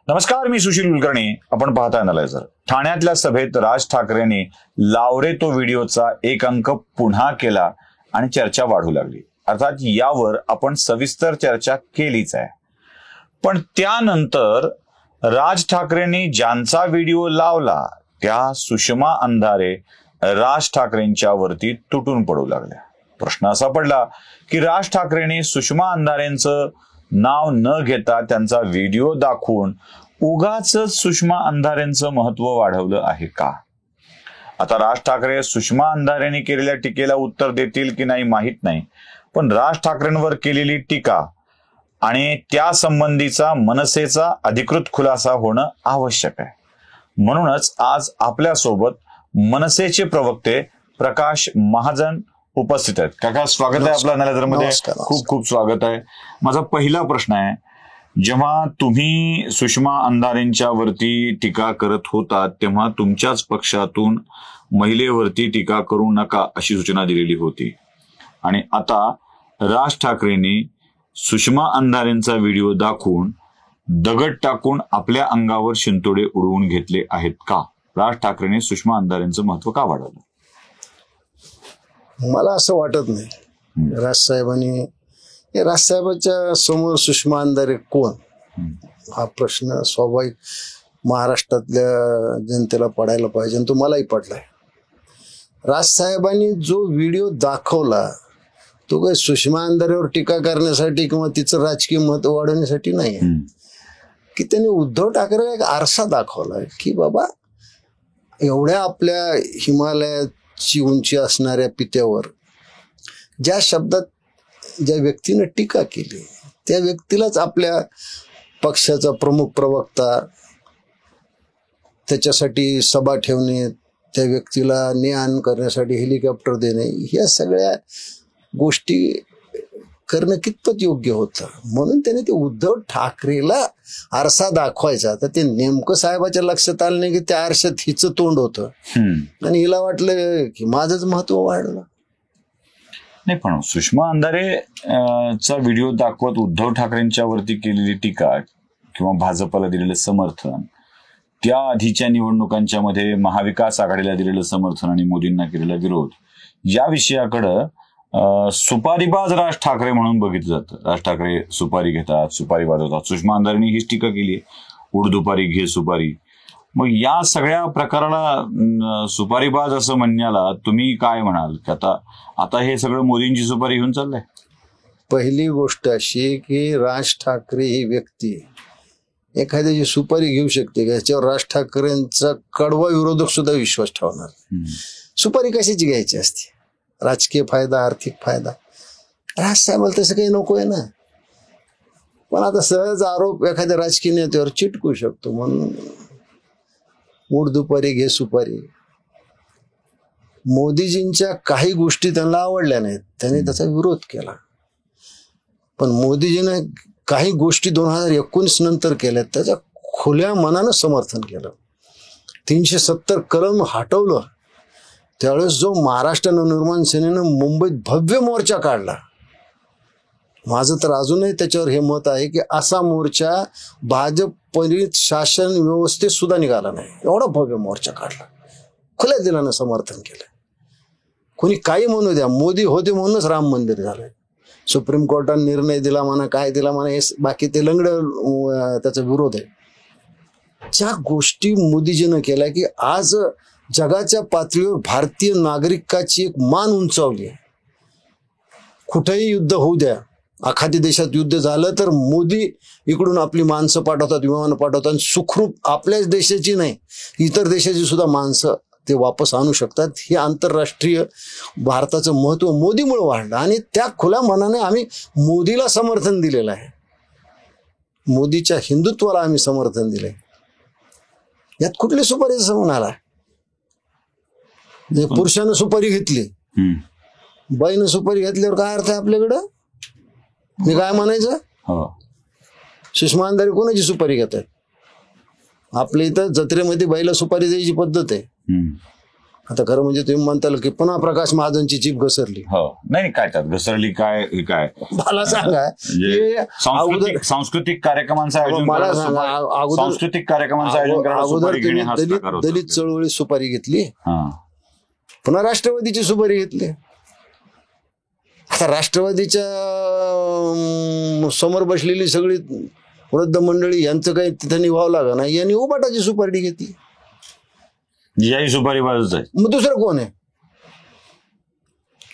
नमस्कार, मी सुशील कुलकर्णी. आपण पाहताय अनालायझर. ठाण्यातल्या सभेत राज ठाकरेंनी लावरे तो व्हिडिओचा एक अंक पुन्हा केला आणि चर्चा वाढू लागली. अर्थात यावर आपण सविस्तर चर्चा केलीच आहे. पण त्यानंतर राज ठाकरेंनी ज्यांचा व्हिडिओ लावला त्या सुषमा अंधारे राज ठाकरेंच्या वरती तुटून पडू लागल्या. प्रश्न असा पडला की राज ठाकरेंनी सुषमा अंधारेंचं नाव न घेता त्यांचा व्हिडिओ दाखवून उगाच सुषमा अंधारेंचं महत्व वाढवलं आहे का? आता राज ठाकरे सुषमा अंधारेंनी केलेल्या टीकेला उत्तर देतील की नाही माहित नाही, पण राज ठाकरेंवर केलेली टीका आणि त्या संबंधीचा मनसेचा अधिकृत खुलासा होणं आवश्यक आहे. म्हणूनच आज आपल्यासोबत मनसेचे प्रवक्ते प्रकाश महाजन उपस्थित आहेत. काका, स्वागत आहे आपलं अनालायझरमध्ये. खूप खूप स्वागत आहे. माझा पहिला प्रश्न आहे, जेव्हा तुम्ही सुषमा अंधारेंच्या वरती टीका करत होता तेव्हा तुमच्याच पक्षातून महिलेवरती टीका करू नका अशी सूचना दिलेली होती, आणि आता राज ठाकरेंनी सुषमा अंधारेंचा व्हिडिओ दाखवून दगड टाकून आपल्या अंगावर शिंतोडे उडवून घेतले आहेत का? राज ठाकरेंनी सुषमा अंधारेंचं महत्व का वाढवलं? मला असं वाटत नाही. राजसाहेबांच्या समोर सुषमा अंधारे कोण, हा प्रश्न स्वाभाविक महाराष्ट्रातल्या जनतेला पडायला पाहिजे, आणि तो मलाही पडलाय. राजसाहेबांनी जो व्हिडिओ दाखवला तो काही सुषमा अंधारेवर टीका करण्यासाठी किंवा तिचं राजकीय महत्व वाढवण्यासाठी नाही, की त्यांनी उद्धव ठाकरे एक आरसा दाखवलाय की बाबा एवढ्या आपल्या हिमालयाची उंची असणाऱ्या पित्यावर ज्या शब्दात ज्या व्यक्तीनं टीका केली त्या व्यक्तीलाच आपल्या पक्षाचा प्रमुख प्रवक्ता, त्याच्यासाठी सभा ठेवणे, त्या व्यक्तीला ने-आण करण्यासाठी हेलिकॉप्टर देणे, ह्या सगळ्या गोष्टी करणं कितपत योग्य होतं. म्हणून त्याने ते उद्धव ठाकरेला आरसा दाखवायचा. तर ते नेमकं साहेबाच्या लक्षात आलं नाही की त्या आरशात हिचं तोंड होतं, आणि हिला वाटलं की माझंच महत्व वाढलं. नाही, पण सुषमा अंधारे चा व्हिडिओ दाखवत उद्धव ठाकरेंच्या वरती केलेली टीका किंवा भाजपला दिलेलं समर्थन, त्या आधीच्या निवडणुकांच्या मध्ये महाविकास आघाडीला दिलेलं समर्थन आणि मोदींना केलेला विरोध, या विषयाकडं सुपारीबाज राज ठाकरे म्हणून बघितलं जातं. राज ठाकरे सुपारी घेतात, सुपारी वाजवतात. सुषमा अंधारेंनी हीच टीका केली, उड दुपारी घे सुपारी. मग या सगळ्या प्रकाराला सुपारीबाज असं म्हणण्याला तुम्ही काय म्हणाल? की आता हे सगळं मोदींची सुपारी घेऊन चाललंय? पहिली गोष्ट अशी की राज ठाकरे ही व्यक्ती एखाद्याची सुपारी घेऊ शकते का, याच्यावर राज ठाकरेंचा कडवा विरोधक सुद्धा विश्वास ठेवणार. सुपारी कशाची घ्यायची असते? राजकीय फायदा, आर्थिक फायदा. राजसाहेबाला तसं काही नको आहे ना. पण आता सहज आरोप एखाद्या राजकीय नेत्यावर चिटकू शकतो, म्हणून उड दुपारी घे सुपारी. मोदीजींच्या काही गोष्टी त्यांना आवडल्या नाहीत, त्यांनी त्याचा विरोध केला. पण मोदीजीने काही गोष्टी 2019 नंतर केल्यात, त्याच्या खुल्या मनानं समर्थन केलं. 370 कलम हटवलं. त्यावेळेस जो महाराष्ट्र नवनिर्माण सेनेनं मुंबईत भव्य मोर्चा काढला, माझं तर अजूनही त्याच्यावर हे मत आहे की असा मोर्चा भाजप परित शासन व्यवस्थेत सुद्धा निघाला नाही. एवढा भव्य मोर्चा काढला, खुल्या दिलानं समर्थन केलं. कोणी काही म्हणू द्या, मोदी होते म्हणूनच राम मंदिर झालंय. सुप्रीम कोर्टाने निर्णय दिला म्हणा, काय दिला म्हणा, हे बाकी ते लंगड त्याचा विरोध आहे. ज्या गोष्टी मोदीजीनं केल्या की आज जगाच्या पातळीवर भारतीय नागरिकाची एक मान उंचावली आहे. कुठेही युद्ध होऊ द्या, एखाद्या देशात युद्ध झालं तर मोदी इकडून आपली माणसं पाठवतात, विमानं पाठवतात, सुखरूप आपल्याच देशाची नाही इतर देशाची सुद्धा माणसं ते वापस आणू शकतात. हे आंतरराष्ट्रीय भारताचं महत्व मोदीमुळे वाढलं, आणि त्या खुल्या मनाने आम्ही मोदीला समर्थन दिलेलं आहे. मोदीच्या हिंदुत्वाला आम्ही समर्थन दिलंय. यात कुठली सुपारीचा समान आला? पुरुषानं सुपारी घेतली, बाईनं सुपारी घेतल्यावर काय अर्थ आहे आपल्याकडं? मी काय म्हणायचं? सुषमा अंधारे कोणाची सुपारी घेतात? आपल्या इथं जत्रेमध्ये बाईला सुपारी द्यायची पद्धत आहे. आता खरं म्हणजे तुम्ही म्हणताल की पुन्हा प्रकाश महाजनची जीभ घसरली. हो नाही काय त्यात घसरली काय हे काय मला सांगा म्हणजे की सांस्कृतिक कार्यक्रमांचं आयोजन मला करणं, सांगा, अगोदर सांस्कृतिक कार्यक्रमांचं आयोजन करणं, अगोदर सुपारी घेणे तुम्ही हाच प्रकार होता. दलित चळवळी सुपारी घेतली, हा. पुन्हा राष्ट्रवादीची सुपारी घेतली. आता राष्ट्रवादीच्या समोर बसलेली सगळी वृद्ध मंडळी यांचं काही तिथं निभाव लागा नाही, यांनी उबाटाची सुपारी घेतली. याही सुपारी बाजूच आहे. मग दुसरं कोण आहे?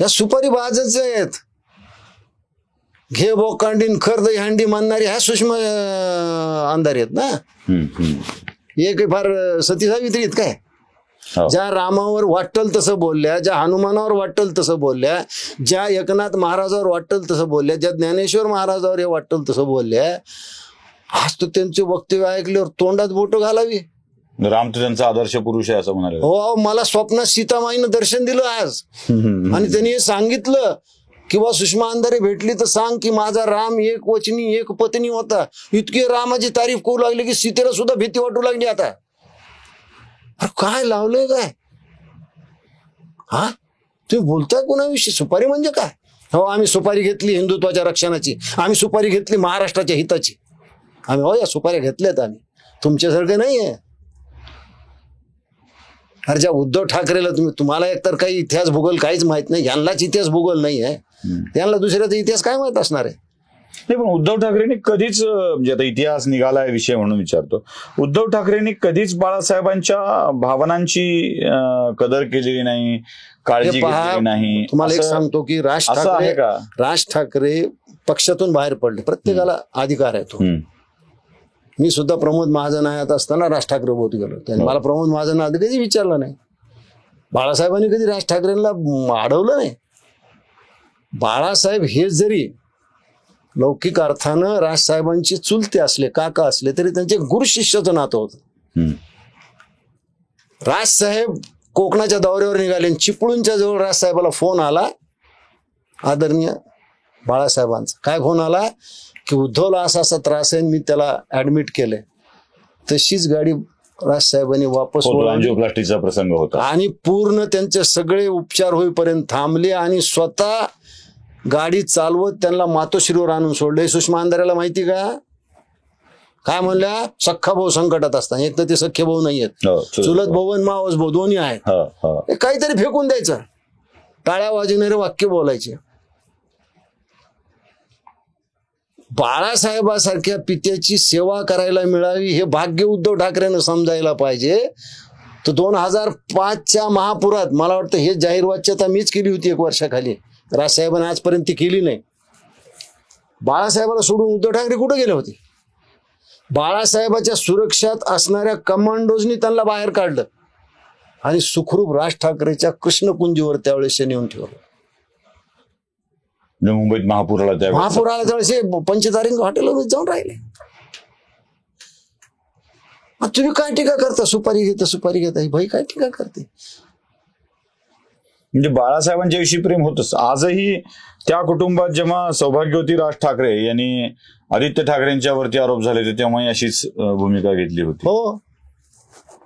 या सुपारी बाजच आहेत. घे बोकांडीन खर्द हांडी मानणारी ह्या सुषमा अंधारे आहेत ना. हे काही फार सती सावित्री आहेत काय? हो. ज्या रामावर वाटल तसं बोलल्या, ज्या हनुमानावर वाटल तसं बोलल्या, ज्या एकनाथ महाराजावर वाटल तसं बोलल्या, ज्या ज्ञानेश्वर महाराजावर हे वाटल तसं बोलल्या, आज तो त्यांचे वक्तव्य ऐकल्यावर तोंडात बोटं घालावी. राम तर त्यांचा आदर्श पुरुष आहे असं म्हणाले. हो, मला स्वप्नात सीतामाईनं दर्शन दिलं आज, आणि त्यांनी हे सांगितलं किंवा सुषमा अंधारे भेटली तर सांग की माझा राम एक वचनी एक पत्नी होता. इतकी रामाची तारीफ करू लागली की सीतेला सुद्धा भीती वाटू लागली. आता अरे काय लावलंय काय? हा, तुम्ही बोलताय कोणाविषयी? सुपारी म्हणजे काय? हो, आम्ही सुपारी घेतली हिंदुत्वाच्या रक्षणाची, आम्ही सुपारी घेतली महाराष्ट्राच्या हिताची. आम्ही हो या सुपाऱ्या घेतल्यात, आम्ही तुमच्यासारखे नाही आहे. अरे ज्या उद्धव ठाकरेला तुम्हाला एकतर काही इतिहास भूगोल काहीच माहित नाही, यांनाच इतिहास भूगोल नाही आहे, त्यांना दुसऱ्याचा इतिहास काय माहित असणार आहे? नाही, पण उद्धव ठाकरेंनी कधीच म्हणजे आता इतिहास निघालाय विषय म्हणून विचारतो, उद्धव ठाकरेंनी कधीच बाळासाहेबांच्या भावनांची कदर केलेली नाही, काळजी घेतलेली नाही. तुम्हाला एक सांगतो की राज ठाकरे पक्षातून बाहेर पडले. प्रत्येकाला अधिकार आहे तो. मी सुद्धा प्रमोद महाजन आयात असताना राज ठाकरे बोलत गेलो, त्यांनी मला प्रमोद महाजन आधी कधी विचारलं नाही. बाळासाहेबांनी कधी राज ठाकरेंना अडवलं नाही. बाळासाहेब हे जरी लौकिक अर्थानं राजसाहेबांचे चुलते असले, काका असले, तरी त्यांचे गुरु शिष्याचं नातं होतं. राजसाहेब कोकणाच्या दौऱ्यावर निघाले, चिपळूणच्या जवळ राजसाहेबाला फोन आला, आदरणीय बाळासाहेबांचा. काय फोन आला की उद्धवला असा असा त्रास आहे, मी त्याला ऍडमिट केलंय. तशीच गाडी राजसाहेबांनी वापस अँजिओप्लास्टीचा प्रसंग होता आणि पूर्ण त्यांचे सगळे उपचार होईपर्यंत थांबले आणि स्वतः गाडी चालवत त्यांना मातोश्रीवर आणून सोडले. सुषमा अंधारेला माहिती का काय म्हणल्या? सख्खा भाऊ संकटात असतात. एक तर ते सख्खे भाऊ नाही आहेत, चुलत भाऊ आणि मावस भाऊ दोन्ही आहेत. काहीतरी फेकून द्यायचं, टाळ्या वाजवणारे वाक्य बोलायचे. बाळासाहेबासारख्या पित्याची सेवा करायला मिळावी हे भाग्य उद्धव ठाकरेंना समजायला पाहिजे. तर 2005च्या महापुरात मला वाटतं हे जाहीर वाच्यता मीच केली होती 1 वर्षाखाली. राजसाहेबांनी आजपर्यंत ती केली नाही. बाळासाहेबाला सोडून उद्धव ठाकरे कुठे गेले होते? बाळासाहेबाच्या सुरक्षात असणाऱ्या कमांडोजनी त्यांना बाहेर काढलं आणि सुखरूप राज ठाकरेच्या कृष्णकुंजीवर त्यावेळेस नेऊन ठेवलं. मुंबईत महापुराला त्यावेळेस पंचतारिंग हॉटेलवर जाऊन राहिले. तुम्ही काय टीका करता? सुपारी घेता ही भाई काय टीका करते? म्हणजे बाळासाहेबांच्या विषयी प्रेम होतच. आजही त्या कुटुंबात जेव्हा सौभाग्यवती राज ठाकरे यांनी आदित्य ठाकरेंच्या वरती आरोप झाले होते तेव्हाही अशीच भूमिका घेतली होती. हो,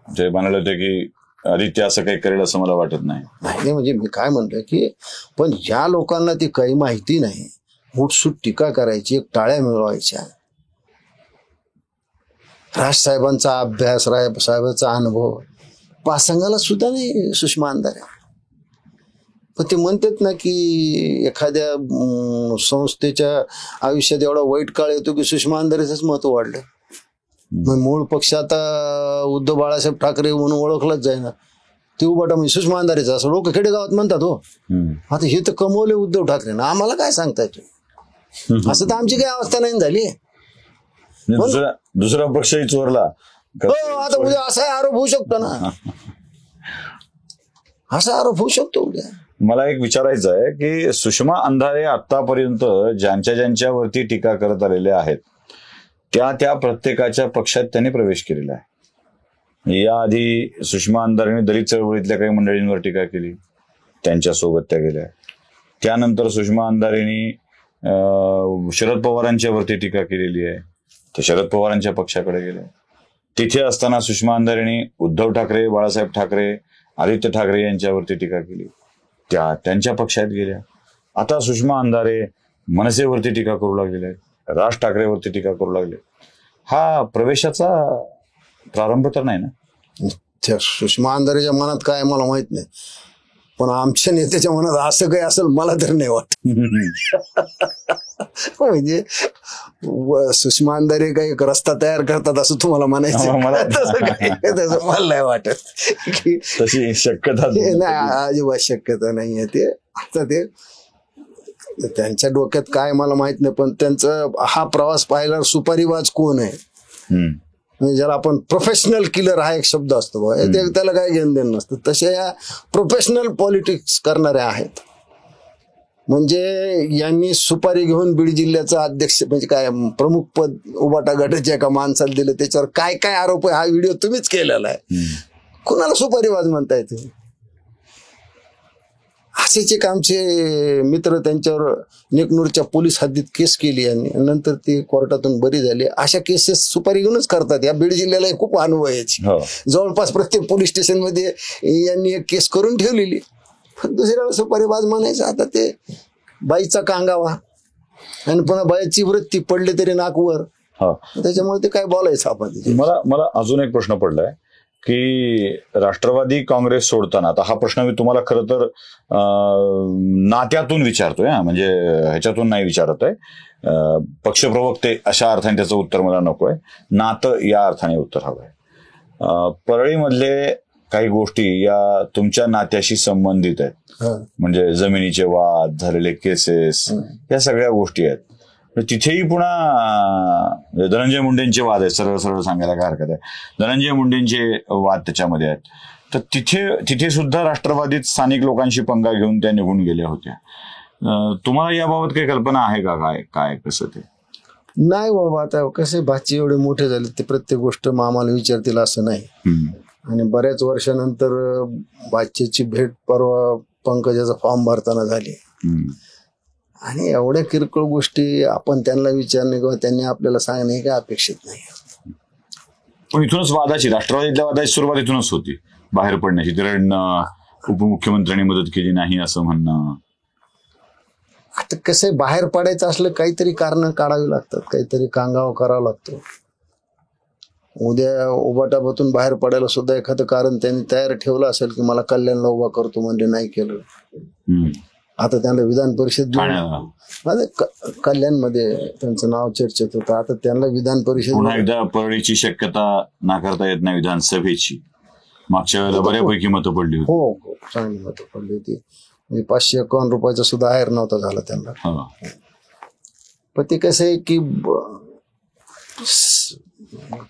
ते म्हणाले होते की आदित्य असं काही करेल असं मला वाटत नाही. म्हणजे मी काय म्हणतोय की पण ज्या लोकांना ती काही माहिती नाही, उठसूट टीका करायची, एक टाळ्या मिळवायच्या. राजसाहेबांचा अभ्यास, राजसाहेबांचा अनुभव पासंगाला सुद्धा नाही सुषमा अंधारे. पण ते म्हणतात ना की एखाद्या संस्थेच्या आयुष्यात एवढा वाईट काळ येतो की सुषमा अंधारेचंच महत्व वाढलं. मग मूळ पक्ष आता उद्धव बाळासाहेब ठाकरे म्हणून ओळखलाच जाईना, ते उभाटा म्हणजे सुषमा अंधारेचा असं लोक खेडेगावात म्हणतात. हो, आता हे तर कमवले उद्धव ठाकरे ना, आम्हाला काय सांगता येतो? असं तर आमची काही अवस्था नाही झाली. दुसरा पक्षही चोरला. हो, आता उद्या असा आरोप होऊ शकतो ना, असा आरोप होऊ शकतो उद्या. मला एक विचारायचं आहे की सुषमा अंधारे आतापर्यंत ज्यांच्यावरती टीका करत आलेले आहेत त्या प्रत्येकाच्या पक्षात त्यांनी प्रवेश केलेला आहे. याआधी सुषमा अंधारेंनी दलित चळवळीतल्या काही मंडळींवर टीका केली, त्यांच्यासोबत त्या गेल्या. त्यानंतर सुषमा अंधारेंनी शरद पवारांच्या वरती टीका केलेली आहे, ते शरद पवारांच्या पक्षाकडे गेले. तिथे असताना सुषमा अंधारेंनी उद्धव ठाकरे, बाळासाहेब ठाकरे आदित्य ठाकरे यांच्यावरती टीका केली, त्यांच्या पक्षात गेल्या. आता सुषमा अंधारे मनसेवरती टीका करू लागलेल्या आहेत, राज ठाकरेवरती टीका करू लागले. हा प्रवेशाचा प्रारंभ तर नाही ना? त्या सुषमा अंधारेच्या मनात काय मला माहित नाही, पण आमच्या नेत्याच्या मनात असं काही असेल मला तर नाही वाटत. म्हणजे सुषमा अंधारे काही एक रस्ता तयार करतात असं तुम्हाला म्हणायचं, तसं मला नाही वाटत की तशी शक्यता नाही, अजिबात शक्यता नाहीये. ते आता ते त्यांच्या डोक्यात काय मला माहित नाही, पण त्यांचा हा प्रवास पाहिला सुपारीबाज कोण आहे, म्हणजे ज्याला आपण प्रोफेशनल किलर हा एक शब्द असतो बघा, त्याला काय घेणं देणं नसतं, तसे या प्रोफेशनल पॉलिटिक्स करणाऱ्या आहेत. म्हणजे यांनी सुपारी घेऊन बीड जिल्ह्याचं अध्यक्ष म्हणजे काय प्रमुख पद उबाटा गटाच्या एका माणसाला दिलं, त्याच्यावर काय काय आरोप आहे हा व्हिडिओ तुम्हीच केलेला आहे. कुणाला सुपारीबाज म्हणताय तुम्ही? असेच एक आमचे मित्र त्यांच्यावर नेकनूरच्या पोलीस हद्दीत केस केली आणि नंतर ती कोर्टातून बरी झाली. अशा केसेस सुपारी घेऊनच करतात. या बीड जिल्ह्याला खूप अनुभव आहे याची. जवळपास प्रत्येक पोलीस स्टेशनमध्ये यांनी एक केस करून ठेवलेली. दुसऱ्याला सुपारीबाज म्हणायचं. आता ते बाईचा कांगावा आणि पुन्हा बाईची वृत्ती पडले तरी नाकवर, त्याच्यामुळे ते काय बोलायचं आपण. मला अजून एक प्रश्न पडलाय की राष्ट्रवादी काँग्रेस सोडताना, आता हा प्रश्न मी तुम्हाला खरं तर नात्यातून विचारतोय, म्हणजे ह्याच्यातून नाही विचारत आहे, पक्षप्रवक्ते अशा अर्थाने त्याचं उत्तर मला नको आहे, नातं या अर्थाने उत्तर हवं आहे. परळीमधले काही गोष्टी या तुमच्या नात्याशी संबंधित आहेत, म्हणजे जमिनीचे वाद, झालेले केसेस, या सगळ्या गोष्टी आहेत. तिथेही पुन्हा धनंजय मुंडेंचे वाद आहेत, सरळ सरळ सांगायला काय हरकत आहे, धनंजय मुंडेंचे वाद त्याच्यामध्ये आहेत. तर तिथे सुद्धा राष्ट्रवादीत स्थानिक लोकांशी पंगा घेऊन त्या निघून गेल्या होत्या. तुम्हाला याबाबत काही कल्पना आहे का, काय कसं ते? नाही बाबा, आता कसे भाची एवढे मोठे झाले ते प्रत्येक गोष्ट मामाला विचारतील असं नाही. आणि बऱ्याच वर्षानंतर भाच्याची भेट परवा पंकजाचा फॉर्म भरताना झाली. आणि एवढ्या किरकोळ गोष्टी आपण त्यांना विचारणे किंवा त्यांनी आपल्याला सांगणे काय अपेक्षित नाही. पण इथूनच वादाची, राष्ट्रवादीतल्या वादाची सुरुवात इथूनच होती, बाहेर पडण्याची. रडणं, उपमुख्यमंत्र्यांनी मदत केली नाही असं म्हणणं. आता कसं बाहेर पडायचं असलं काहीतरी कारण काढावी लागतात, काहीतरी कांगावा करावा लागतो. उद्या उबाटाबातून बाहेर पडायला सुद्धा एखादं कारण त्यांनी तयार ठेवलं असेल की मला कल्याणला उभा करतो म्हणजे नाही केलं. आता त्यांना विधान परिषद कल्याणमध्ये त्यांचं नाव चर्चेत होतं. आता त्यांना विधान परिषद पुन्हा एकदा परळीची शक्यता नाकारता येत नाही. विधानसभेची मागच्या वेळेला बऱ्यापैकी मतं पडली होती. हो, चांगली मतं पडली होती. म्हणजे 551 रुपयाचा सुद्धा आहेर नव्हता झाला त्यांना. पण ते कसं आहे की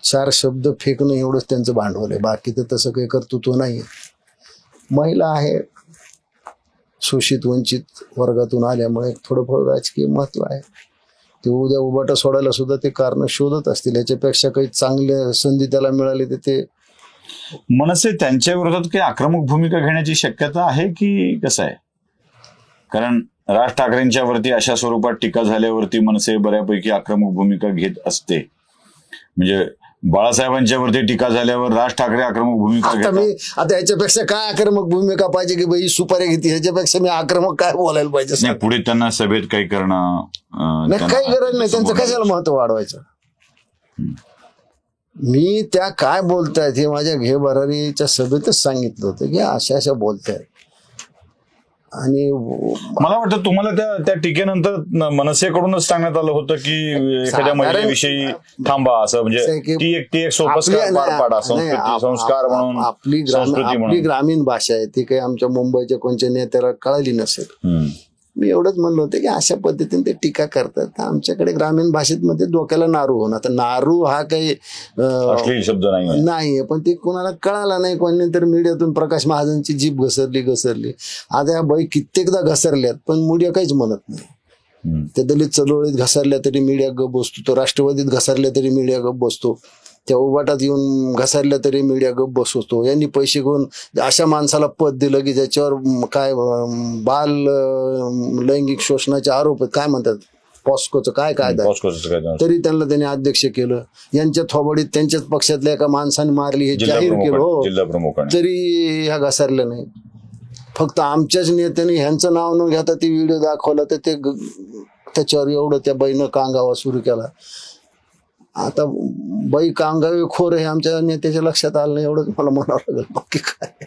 4 शब्द फेकणं एवढंच त्यांचं भांडवल आहे, बाकी तर तसं काही कर्तृत्व नाही. महिला आहे, शोषित वंचित वर्गातून आल्यामुळे थोडंफार राजकीय महत्व आहे. ते उद्या उबाटा सोडायला सुद्धा ते कारण शोधत असतील. याच्यापेक्षा काही चांगल्या संधी त्याला मिळाली तर ते मनसे त्यांच्या विरोधात काही आक्रमक भूमिका घेण्याची शक्यता आहे की कसं आहे? कारण राज ठाकरेंच्या वरती अशा स्वरूपात टीका झाल्यावरती मनसे बऱ्यापैकी आक्रमक भूमिका घेत असते. म्हणजे बाळासाहेबांच्या वरती टीका झाल्यावर राज ठाकरे आक्रमक भूमिका घेतात. आता याच्यापेक्षा काय आक्रमक भूमिका पाहिजे की बाई सुपारी घेते, ह्याच्यापेक्षा मी आक्रमक काय बोलायला पाहिजे? नाही, पुढे त्यांना सभेत काही करणं काही गरज नाही. त्यांचं कशाला महत्व वाढवायचं? मी त्या काय बोलतायत हे माझ्या घे भरारीच्या सभेतच सांगितलं होतं की अशा बोलतायत. आणि मला वाटतं तुम्हाला त्या टीकेनंतर मनसेकडूनच सांगण्यात आलं होतं की एखाद्या महिलेविषयी थांबा, असं म्हणजे ती एक संस्कार म्हणून, आपली ग्रामीण भाषा आहे, ती काही आमच्या मुंबईच्या कोणत्या नेत्याला कळाली नसेल. मी एवढंच म्हणलं होतं की अशा पद्धतीने ते टीका करतात. आमच्याकडे ग्रामीण भाषेत मध्ये डोक्याला नारू होणं. आता नारू हा काही शब्द नाहीये, पण ते कोणाला कळाला नाही. कोणी तर मीडियातून प्रकाश महाजनची जीभ घसरली. आता या बाई कित्येकदा घसरल्यात पण मीडिया काहीच म्हणत नाही. ते दलित चळवळीत घसरल्या तरी मीडिया गप बसतो, तो राष्ट्रवादीत घसरल्या तरी मीडिया गप बसतो, त्या उबाटात येऊन घसरल्या तरी मीडिया गप बसवतो. यांनी पैसे घेऊन अशा माणसाला पद दिलं की ज्याच्यावर काय बाल लैंगिक शोषणाचे आरोप आहेत, काय म्हणतात पॉस्कोचं काय कायदा आहे. पॉस्कोचं काय नाव? तरी त्यांनी अध्यक्ष केलं. यांच्या थोबडीत त्यांच्याच पक्षातल्या एका माणसाने मारली हे जाहीर केलं. हो, जिल्हा प्रमुखाने तरी ह्या घसरलं नाही. फक्त आमच्याच नेत्याने ह्यांचं नाव न घेता ते व्हिडिओ दाखवला तर ते त्याच्यावर एवढं त्या बाईनं कांगावा सुरू केला. आता बाई कांगावे खोर हे आमच्या नेत्याच्या लक्षात आलं नाही, एवढंच मला म्हणावं लागेल. बाकी काय,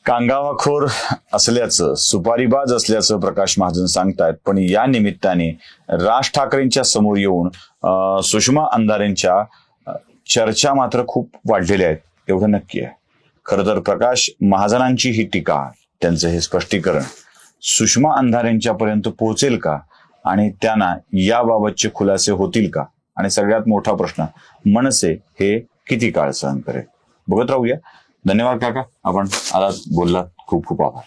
कांगावाखोर असल्याचं, सुपारीबाज असल्याचं प्रकाश महाजन सांगतायत. पण या निमित्ताने राज ठाकरेंच्या समोर येऊन सुषमा अंधारेंच्या चर्चा मात्र खूप वाढलेल्या आहेत, एवढं नक्की आहे. खरं तर प्रकाश महाजनांची ही टीका, त्यांचं हे स्पष्टीकरण सुषमा अंधारेंच्या पर्यंत पोहोचेल का आणि त्यांना याबाबतचे खुलासे होतील का? आणि सगळ्यात मोठा प्रश्न, मनसे हे किती काळ सहन करेल? बघत राहूया. धन्यवाद काका, आपण आलात, बोललात, खूप खूप आभार.